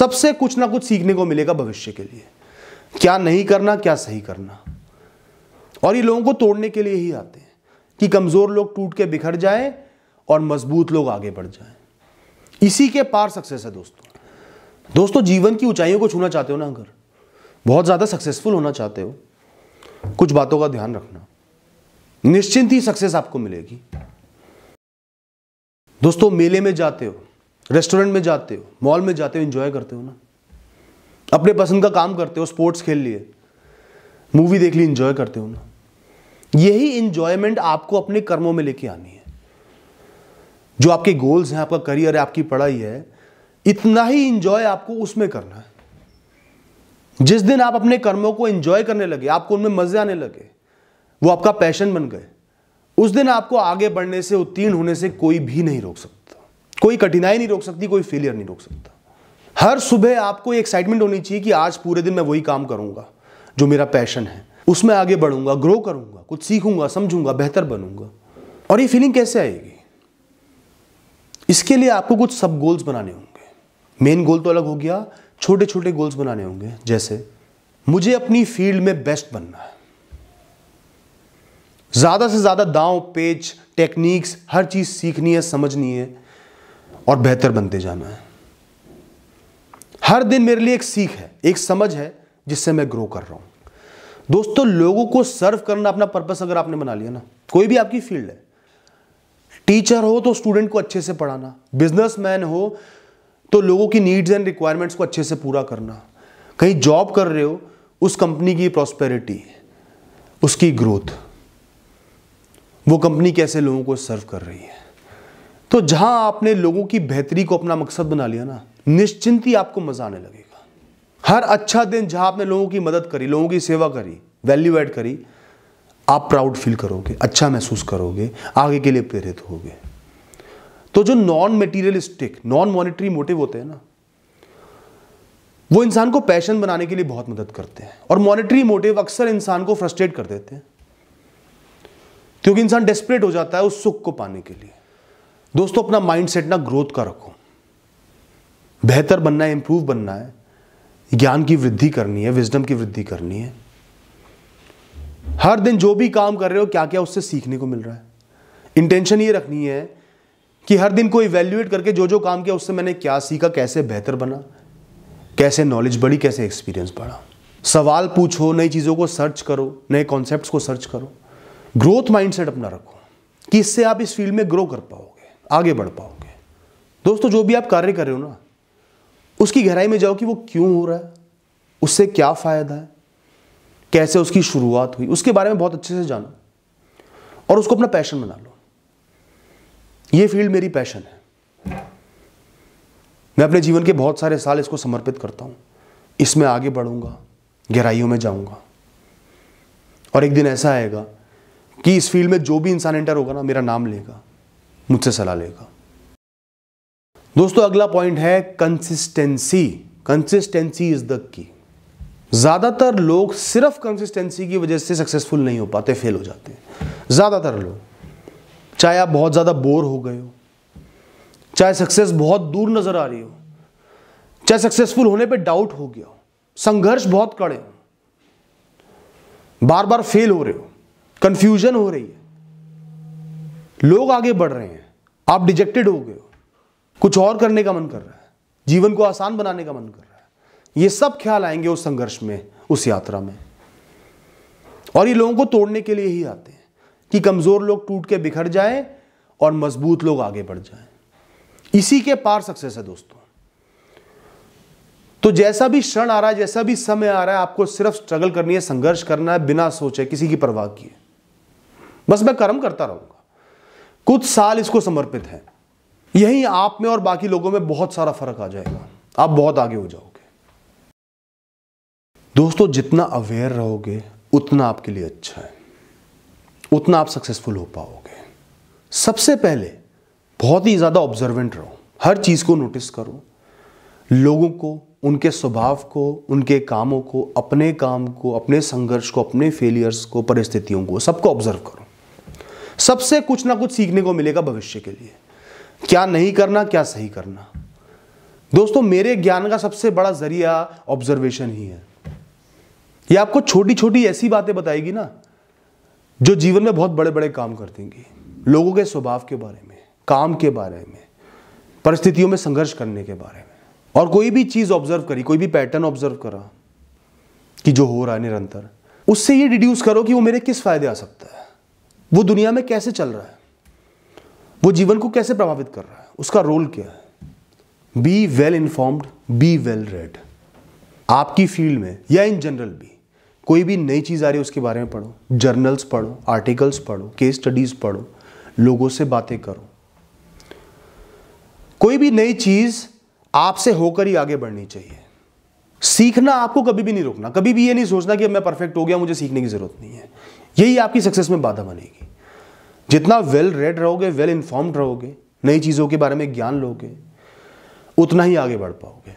सबसे कुछ ना कुछ सीखने को मिलेगा भविष्य के लिए, क्या नहीं करना क्या सही करना। और ये लोगों को तोड़ने के लिए ही आते हैं कि कमजोर लोग टूट के बिखर जाएं और मजबूत लोग आगे बढ़ जाएं। इसी के पार सक्सेस है दोस्तों। जीवन की ऊंचाइयों को छूना चाहते हो ना, अगर बहुत ज्यादा सक्सेसफुल होना चाहते हो, कुछ बातों का ध्यान रखना, निश्चिंत ही सक्सेस आपको मिलेगी। दोस्तों, मेले में जाते हो, रेस्टोरेंट में जाते हो, मॉल में जाते हो, एंजॉय करते हो ना, अपने पसंद का काम करते हो, स्पोर्ट्स खेल लिए, मूवी देख ली, एंजॉय करते हो ना। यही एंजॉयमेंट आपको अपने कर्मों में लेके आनी है। जो आपके गोल्स हैं, आपका करियर है, आपकी पढ़ाई है, इतना ही एंजॉय आपको उसमें करना है। जिस दिन आप अपने कर्मों को एंजॉय करने लगे, आपको उनमें मजे आने लगे, वो आपका पैशन बन गए, उस दिन आपको आगे बढ़ने से, उत्तीर्ण होने से कोई भी नहीं रोक सकता। कोई कठिनाई नहीं रोक सकती, कोई फेलियर नहीं रोक सकता। हर सुबह आपको एक्साइटमेंट होनी चाहिए कि आज पूरे दिन मैं वही काम करूंगा जो मेरा पैशन है, उसमें आगे बढ़ूंगा, ग्रो करूंगा, कुछ सीखूंगा, समझूंगा, बेहतर बनूंगा। और ये फीलिंग कैसे आएगी? इसके लिए आपको कुछ सब गोल्स बनाने होंगे। मेन गोल तो अलग हो गया, छोटे छोटे गोल्स बनाने होंगे। जैसे मुझे अपनी फील्ड में बेस्ट बनना है, ज्यादा से ज्यादा दांव पेच, टेक्निक्स, हर चीज सीखनी है, समझनी है और बेहतर बनते जाना है। हर दिन मेरे लिए एक सीख है, एक समझ है, जिससे मैं ग्रो कर रहा हूं। दोस्तों, लोगों को सर्व करना अपना पर्पस अगर आपने बना लिया ना, कोई भी आपकी फील्ड है, टीचर हो तो स्टूडेंट को अच्छे से पढ़ाना, बिजनेसमैन हो तो लोगों की नीड्स एंड रिक्वायरमेंट्स को अच्छे से पूरा करना, कहीं जॉब कर रहे हो, उस कंपनी की प्रॉस्पेरिटी, उसकी ग्रोथ, वो कंपनी कैसे लोगों को सर्व कर रही है। तो जहां आपने लोगों की बेहतरी को अपना मकसद बना लिया ना, निश्चिंत ही आपको मजा आने लगेगा। हर अच्छा दिन जहां आपने लोगों की मदद करी, लोगों की सेवा करी, वैल्यू ऐड करी, आप प्राउड फील करोगे, अच्छा महसूस करोगे, आगे के लिए प्रेरित होगे। तो जो non materialistic, non monetary motive होते हैं ना, वो इंसान को पैशन बनाने के लिए बहुत मदद करते हैं। और मॉनिटरी मोटिव अक्सर इंसान को फ्रस्ट्रेट कर देते हैं, क्योंकि इंसान डेस्परेट हो जाता है उस सुख को पाने के लिए। दोस्तों, अपना माइंडसेट ना ग्रोथ का रखो। बेहतर बनना है, इंप्रूव बनना है, ज्ञान की वृद्धि करनी है, विजडम की वृद्धि करनी है। हर दिन जो भी काम कर रहे हो, क्या क्या उससे सीखने को मिल रहा है। इंटेंशन ये रखनी है कि हर दिन को इवैल्यूएट करके जो जो काम किया उससे मैंने क्या सीखा, कैसे बेहतर बना, कैसे नॉलेज बढ़ी, कैसे एक्सपीरियंस बढ़ा। सवाल पूछो, नई चीजों को सर्च करो, नए कॉन्सेप्ट्स को सर्च करो। ग्रोथ माइंडसेट अपना रखो कि इससे आप इस फील्ड में ग्रो कर पाओगे, आगे बढ़ पाओगे। दोस्तों, जो भी आप कार्य कर रहे हो ना, उसकी गहराई में जाओ कि वो क्यों हो रहा है, उससे क्या फायदा है, कैसे उसकी शुरुआत हुई, उसके बारे में बहुत अच्छे से जानो और उसको अपना पैशन बना लो। ये फील्ड मेरी पैशन है, मैं अपने जीवन के बहुत सारे साल इसको समर्पित करता हूं, इसमें आगे बढ़ूंगा, गहराइयों में जाऊंगा। और एक दिन ऐसा आएगा कि इस फील्ड में जो भी इंसान एंटर होगा ना, मेरा नाम लेगा, मुझसे सलाह लेगा। दोस्तों, अगला पॉइंट है consistency. Consistency is the key. ज्यादातर लोग सिर्फ कंसिस्टेंसी की वजह से सक्सेसफुल नहीं हो पाते, फेल हो जाते हैं। ज्यादातर लोग, चाहे आप बहुत ज्यादा बोर हो गए हो, चाहे सक्सेस बहुत दूर नजर आ रही हो, चाहे सक्सेसफुल होने पे डाउट हो गया हो, संघर्ष बहुत कड़े हो, बार बार फेल हो रहे हो, कंफ्यूजन हो रही है, लोग आगे बढ़ रहे हैं, आप डिजेक्टेड हो गए हो, कुछ और करने का मन कर रहा है, जीवन को आसान बनाने का मन कर रहा है, ये सब ख्याल आएंगे उस संघर्ष में, उस यात्रा में। और ये लोगों को तोड़ने के लिए ही आते हैं कि कमजोर लोग टूट के बिखर जाएं और मजबूत लोग आगे बढ़ जाएं। इसी के पार सक्सेस है दोस्तों। तो जैसा भी क्षण आ रहा है, जैसा भी समय आ रहा है, आपको सिर्फ स्ट्रगल करनी है, संघर्ष करना है, बिना सोचे, किसी की परवाह किए। बस मैं कर्म करता रहूंगा, कुछ साल इसको समर्पित है, यही आप में और बाकी लोगों में बहुत सारा फर्क आ जाएगा, आप बहुत आगे हो जाओगे। दोस्तों, जितना अवेयर रहोगे उतना आपके लिए अच्छा है, उतना आप सक्सेसफुल हो पाओगे। सबसे पहले बहुत ही ज्यादा ऑब्जर्वेंट रहो, हर चीज को नोटिस करो, लोगों को, उनके स्वभाव को, उनके कामों को, अपने काम को, अपने संघर्ष को, अपने फेलियर्स को, परिस्थितियों को, सबको ऑब्जर्व करो। सबसे कुछ ना कुछ सीखने को मिलेगा भविष्य के लिए, क्या नहीं करना क्या सही करना। दोस्तों मेरे ज्ञान का सबसे बड़ा जरिया ऑब्जर्वेशन ही है। ये आपको छोटी छोटी ऐसी बातें बताएगी ना जो जीवन में बहुत बड़े बड़े काम कर देंगी। लोगों के स्वभाव के बारे में, काम के बारे में, परिस्थितियों में संघर्ष करने के बारे में। और कोई भी चीज ऑब्जर्व करी, कोई भी पैटर्न ऑब्जर्व करा कि जो हो रहा है निरंतर, उससे ये डिड्यूस करो कि वो मेरे किस फायदे आ सकता है, वो दुनिया में कैसे चल रहा है, वो जीवन को कैसे प्रभावित कर रहा है, उसका रोल क्या है। Be well informed, be well read. आपकी फील्ड में या इन जनरल भी कोई भी नई चीज आ रही है उसके बारे में पढ़ो, जर्नल्स पढ़ो, आर्टिकल्स पढ़ो, केस स्टडीज पढ़ो, लोगों से बातें करो। कोई भी नई चीज आपसे होकर ही आगे बढ़नी चाहिए। सीखना आपको कभी भी नहीं रोकना, कभी भी ये नहीं सोचना कि अब मैं परफेक्ट हो गया, मुझे सीखने की जरूरत नहीं है। यही आपकी सक्सेस में बाधा बनेगी। जितना वेल रेड रहोगे, वेल इन्फॉर्म्ड रहोगे, नई चीजों के बारे में ज्ञान लोगे, उतना ही आगे बढ़ पाओगे।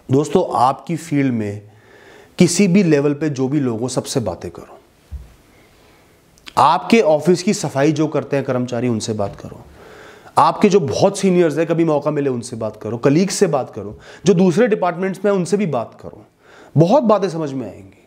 दोस्तों आपकी फील्ड में किसी भी लेवल पे जो भी लोग हो, सबसे बातें करो। आपके ऑफिस की सफाई जो करते हैं कर्मचारी, उनसे बात करो। आपके जो बहुत सीनियर्स हैं, कभी मौका मिले उनसे बात करो, कलीग्स से बात करो, जो दूसरे डिपार्टमेंट्स में उनसे भी बात करो। बहुत बातें समझ में आएंगी,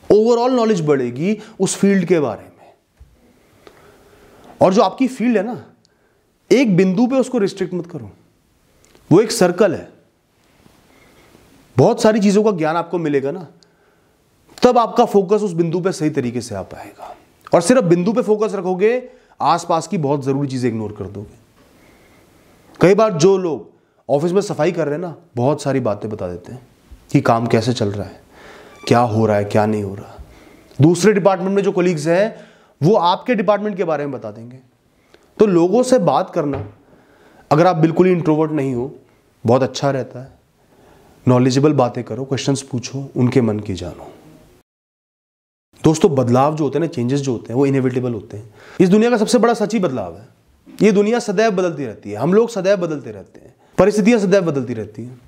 ओवरऑल नॉलेज बढ़ेगी उस फील्ड के बारे में। और जो आपकी फील्ड है ना, एक बिंदु पे उसको रिस्ट्रिक्ट मत करो, वो एक सर्कल है। बहुत सारी चीजों का ज्ञान आपको मिलेगा ना, तब आपका फोकस उस बिंदु पे सही तरीके से आ पाएगा। और सिर्फ बिंदु पे फोकस रखोगे, आसपास की बहुत जरूरी चीजें इग्नोर कर दोगे। कई बार जो लोग ऑफिस में सफाई कर रहे हैं ना, बहुत सारी बातें बता देते हैं कि काम कैसे चल रहा है, क्या हो रहा है, क्या नहीं हो रहा। दूसरे डिपार्टमेंट में जो कोलीग्स हैं, वो आपके डिपार्टमेंट के बारे में बता देंगे। तो लोगों से बात करना, अगर आप बिल्कुल ही इंट्रोवर्ट नहीं हो, बहुत अच्छा रहता है। नॉलेजेबल बातें करो, क्वेश्चंस पूछो, उनके मन की जानो। दोस्तों बदलाव जो होते हैं ना, चेंजेस जो होते हैं, वो इनएविटेबल होते हैं। इस दुनिया का सबसे बड़ा सच ही बदलाव है। ये दुनिया सदैव बदलती रहती है, हम लोग सदैव बदलते रहते हैं, परिस्थितियां सदैव बदलती रहती हैं।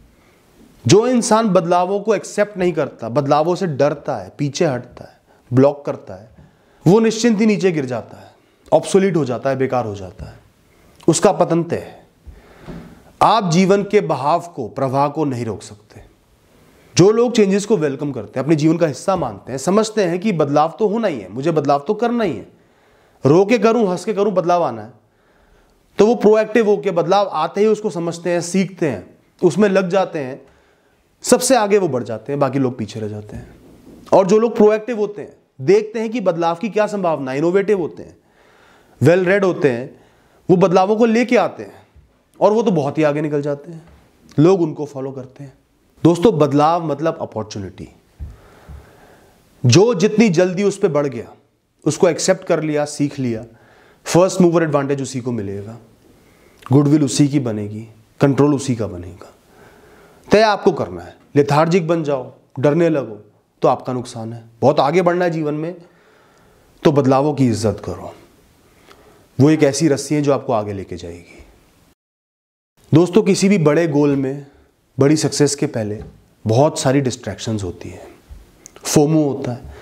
जो इंसान बदलावों को एक्सेप्ट नहीं करता, बदलावों से डरता है, पीछे हटता है, ब्लॉक करता है, वो निश्चिंत ही नीचे गिर जाता है, ऑब्सोलीट हो जाता है, बेकार हो जाता है, उसका पतन तय है। आप जीवन के बहाव को, प्रवाह को नहीं रोक सकते। जो लोग चेंजेस को वेलकम करते हैं, अपने जीवन का हिस्सा मानते हैं, समझते हैं कि बदलाव तो होना ही है, मुझे बदलाव तो करना ही है, रो के करूं, हंस के करूं, बदलाव आना है, तो वो प्रोएक्टिव होकर बदलाव आते ही उसको समझते हैं, सीखते हैं, उसमें लग जाते हैं, सबसे आगे वो बढ़ जाते हैं, बाकी लोग पीछे रह जाते हैं। और जो लोग प्रोएक्टिव होते हैं, देखते हैं कि बदलाव की क्या संभावना, इनोवेटिव होते हैं, वेल रेड होते हैं, वो बदलावों को लेके आते हैं और वो तो बहुत ही आगे निकल जाते हैं, लोग उनको फॉलो करते हैं। दोस्तों बदलाव मतलब अपॉर्चुनिटी। जो जितनी जल्दी उस पर बढ़ गया, उसको एक्सेप्ट कर लिया, सीख लिया, फर्स्ट मूवर एडवांटेज उसी को मिलेगा, गुडविल उसी की बनेगी, कंट्रोल उसी का बनेगा। तय आपको करना है। लेथार्जिक बन जाओ, डरने लगो, तो आपका नुकसान है। बहुत आगे बढ़ना है जीवन में, तो बदलावों की इज्जत करो। वो एक ऐसी रस्सी है जो आपको आगे लेके जाएगी। दोस्तों किसी भी बड़े गोल में, बड़ी सक्सेस के पहले बहुत सारी डिस्ट्रैक्शंस होती हैं। फोमो होता है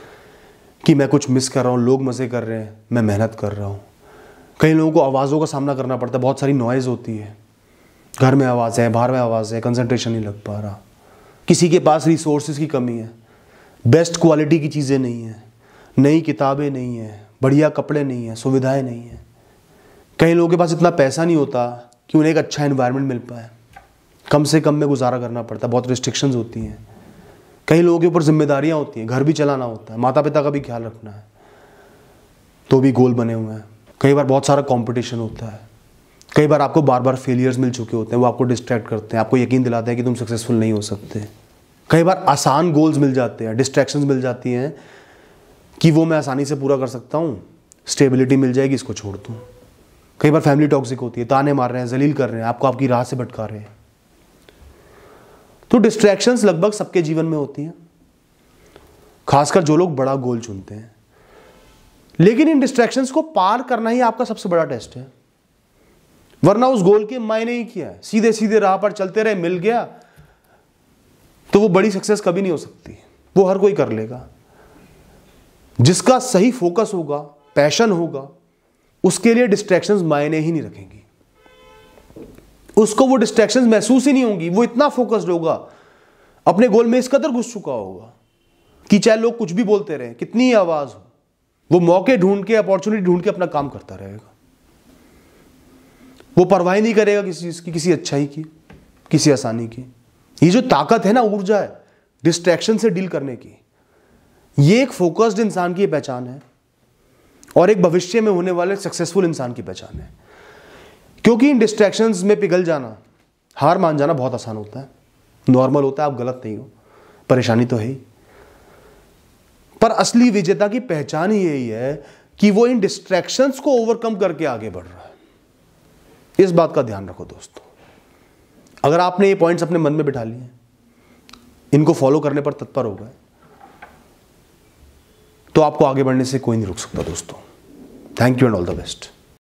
कि मैं कुछ मिस कर रहा हूँ, लोग मज़े कर रहे हैं, मैं मेहनत कर रहा हूँ। कई लोगों को आवाज़ों का सामना करना पड़ता है, बहुत सारी नॉइज़ होती है, घर में आवाज़ है, बाहर में आवाज़ है, कंसंट्रेशन नहीं लग पा रहा। किसी के पास रिसोर्सेज की कमी है, बेस्ट क्वालिटी की चीज़ें नहीं हैं, नई किताबें नहीं हैं, बढ़िया कपड़े नहीं हैं, सुविधाएँ नहीं हैं। कई लोगों के पास इतना पैसा नहीं होता कि उन्हें एक अच्छा एनवायरनमेंट मिल पाए, कम से कम में गुजारा करना पड़ता है, बहुत रिस्ट्रिक्शंस होती हैं। कई लोगों के ऊपर जिम्मेदारियां होती हैं, घर भी चलाना होता है, माता पिता का भी ख्याल रखना है, तो भी गोल बने हुए हैं। कई बार बहुत सारा कंपटीशन होता है, कई बार आपको बार बार फेलियर्स मिल चुके होते हैं, वो आपको डिस्ट्रैक्ट करते हैं, आपको यकीन दिलाते हैं कि तुम सक्सेसफुल नहीं हो सकते। कई बार आसान गोल्स मिल जाते हैं, डिस्ट्रैक्शंस मिल जाती हैं कि वो मैं आसानी से पूरा कर सकता हूँ, स्टेबिलिटी मिल जाएगी, इसको छोड़ दूँ। कई बार फैमिली टॉक्सिक होती है, ताने मार रहे हैं, जलील कर रहे हैं, आपको आपकी राह से भटका रहे हैं। तो डिस्ट्रैक्शंस लगभग सबके जीवन में होती हैं, खासकर जो लोग बड़ा गोल चुनते हैं। लेकिन इन डिस्ट्रैक्शंस को पार करना ही आपका सबसे बड़ा टेस्ट है, वरना उस गोल के मायने ही क्या है। सीधे सीधे राह पर चलते रहे, मिल गया, तो वो बड़ी सक्सेस कभी नहीं हो सकती। वो हर कोई कर लेगा। जिसका सही फोकस होगा, पैशन होगा, उसके लिए डिस्ट्रैक्शंस मायने ही नहीं रखेंगी। उसको वो डिस्ट्रैक्शंस महसूस ही नहीं होंगी। वो इतना फोकस्ड होगा, अपने गोल में इस कदर घुस चुका होगा कि चाहे लोग कुछ भी बोलते रहे, कितनी ही आवाज हो, वो मौके ढूंढ के, अपॉर्चुनिटी ढूंढ के अपना काम करता रहेगा। वो परवाह नहीं करेगा किसी चीज की, किसी अच्छाई की, किसी आसानी की। ये जो ताकत है ना, ऊर्जा है डिस्ट्रैक्शन से डील करने की, ये एक फोकस्ड इंसान की पहचान है और एक भविष्य में होने वाले सक्सेसफुल इंसान की पहचान है। क्योंकि इन डिस्ट्रैक्शंस में पिघल जाना, हार मान जाना बहुत आसान होता है, नॉर्मल होता है, आप गलत नहीं हो, परेशानी तो है ही। पर असली विजेता की पहचान ही यही है कि वो इन डिस्ट्रैक्शंस को ओवरकम करके आगे बढ़ रहा है। इस बात का ध्यान रखो दोस्तों। अगर आपने ये पॉइंट्स अपने मन में बिठा लिए, इनको फॉलो करने पर तत्पर हो गए, तो आपको आगे बढ़ने से कोई नहीं रोक सकता दोस्तों। Thank you and all the best.